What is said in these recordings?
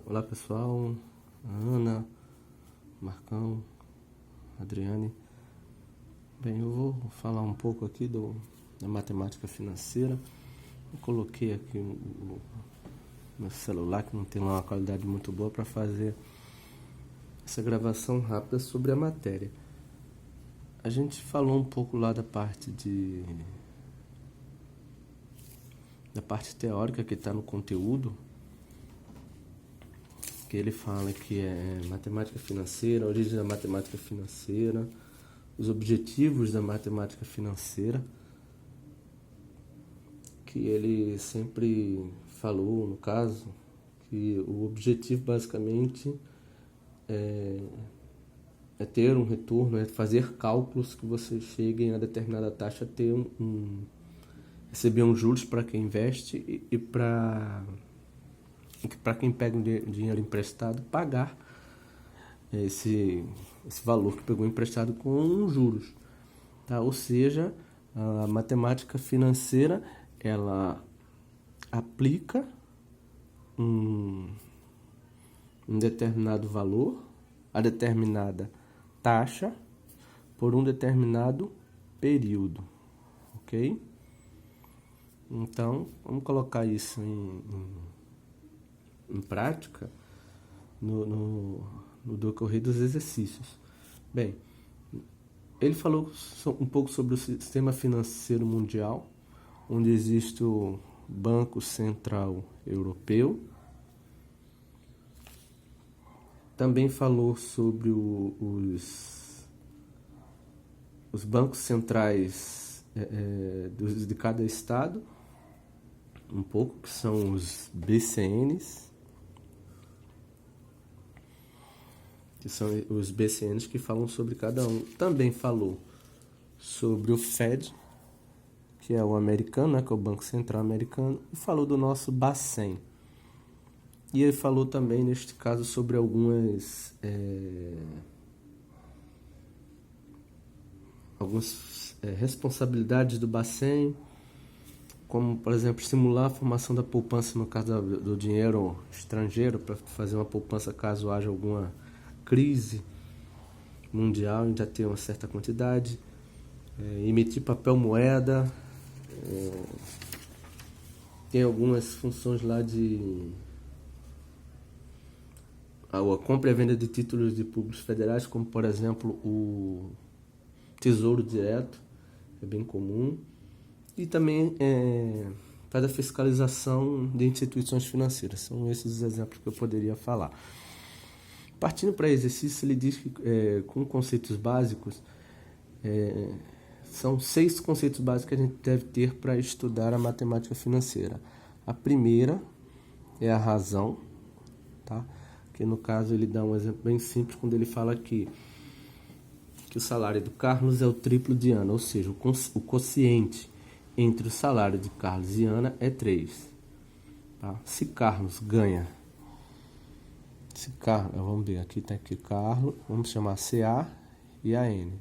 Olá pessoal, Ana, Marcão, Adriane. Bem, eu vou falar um pouco aqui da matemática financeira. Eu coloquei aqui o meu celular, que não tem lá uma qualidade muito boa, para fazer essa gravação rápida sobre a matéria. A gente falou um pouco lá da parte teórica que está no conteúdo, que ele fala que é matemática financeira, a origem da matemática financeira, os objetivos da matemática financeira, que ele sempre falou, no caso, que o objetivo basicamente é ter um retorno, é fazer cálculos que você cheguem a determinada taxa, ter receber uns juros para quem investe e para quem pega um dinheiro emprestado pagar esse valor que pegou emprestado com juros, tá? Ou seja, a matemática financeira ela aplica um determinado valor a determinada taxa por um determinado período, ok? Então, vamos colocar isso em prática no decorrer dos exercícios. Bem, ele falou um pouco sobre o sistema financeiro mundial, onde existe o Banco Central Europeu. Também falou sobre os bancos centrais de cada estado, um pouco, que são os BCNs, que falam sobre cada um. Também falou sobre o Fed, que é o americano, né, que é o Banco Central Americano, e falou do nosso Bacen. E ele falou também, neste caso, sobre algumas responsabilidades do Bacen, como, por exemplo, estimular a formação da poupança no caso do dinheiro estrangeiro, para fazer uma poupança caso haja alguma crise mundial, a gente já tem uma certa quantidade, emitir papel moeda, tem algumas funções lá a compra e venda de títulos de públicos federais, como por exemplo o Tesouro Direto, é bem comum, e também faz a fiscalização de instituições financeiras. São esses os exemplos que eu poderia falar. Partindo para exercício, ele diz que com conceitos básicos, são 6 conceitos básicos que a gente deve ter para estudar a matemática financeira. A primeira é a razão, tá? Que no caso ele dá um exemplo bem simples quando ele fala que o salário do Carlos é o triplo de Ana, ou seja, o quociente entre o salário de Carlos e Ana é 3. Tá? Se Carlos ganha... vamos ver, aqui está aqui Carlos, vamos chamar CA e AN.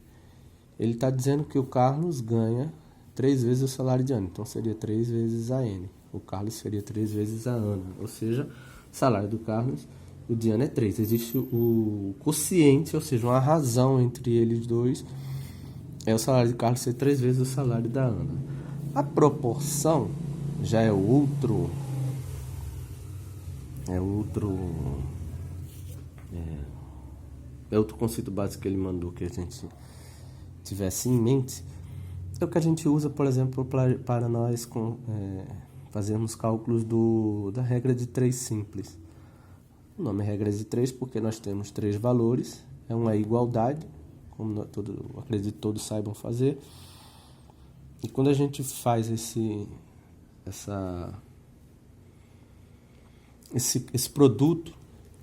Ele está dizendo que o Carlos ganha 3 vezes o salário de Ana, então seria 3 vezes a N. O Carlos seria 3 vezes a Ana, ou seja, o salário do Carlos e o de Ana é 3. Existe o quociente, ou seja, uma razão entre eles dois, é o salário de Carlos ser 3 vezes o salário da Ana. A proporção já é outro conceito básico que ele mandou que a gente tivesse em mente. É o que a gente usa, por exemplo, para nós fazermos cálculos da regra de 3 simples. O nome é regra de 3 porque nós temos 3 valores, é uma igualdade, como acredito que todos saibam fazer. E quando a gente faz esse produto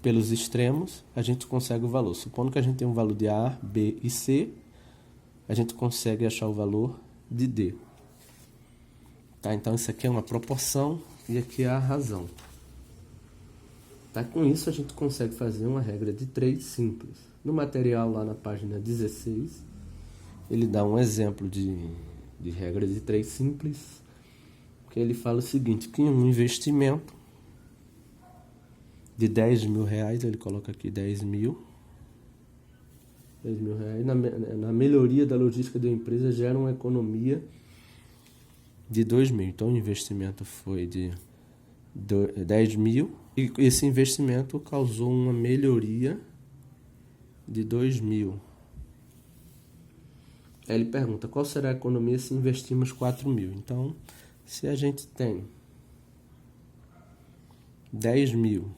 pelos extremos, a gente consegue o valor. Supondo que a gente tem um valor de A, B e C, a gente consegue achar o valor de D. Tá? Então, isso aqui é uma proporção e aqui é a razão. Tá? Com isso, a gente consegue fazer uma regra de 3 simples. No material, lá na página 16, ele dá um exemplo de regra de 3 simples, que ele fala o seguinte, que um investimento de 10 mil reais, ele coloca aqui 10 mil. 10 mil reais. Na melhoria da logística da empresa gera uma economia de 2 mil. Então o investimento foi de 10 mil e esse investimento causou uma melhoria de 2 mil. Aí ele pergunta, qual será a economia se investirmos 4 mil? Então, se a gente tem 10 mil,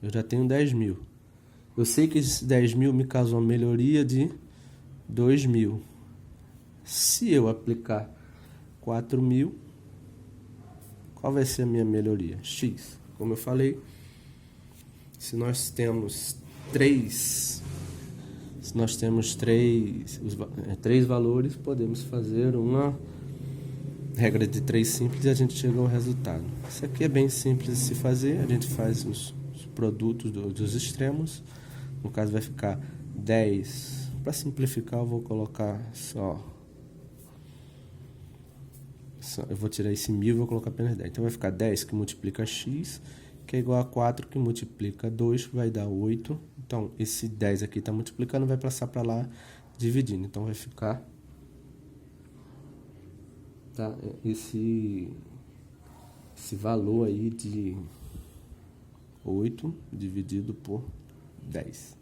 eu já tenho 10 mil. Eu sei que esse 10 mil me causou uma melhoria de 2 mil. Se eu aplicar 4 mil, qual vai ser a minha melhoria? X. Como eu falei, se nós temos três valores, podemos fazer uma regra de 3 simples e a gente chega ao resultado. Isso aqui é bem simples de se fazer, a gente faz os produtos dos extremos. No caso vai ficar 10. Para simplificar eu vou colocar só eu vou tirar esse 1000 e vou colocar apenas 10. Então vai ficar 10 que multiplica x, que é igual a 4 que multiplica 2, que vai dar 8. Então esse 10 aqui está multiplicando, vai passar para lá dividindo. Então vai ficar esse valor aí de 8 dividido por 10.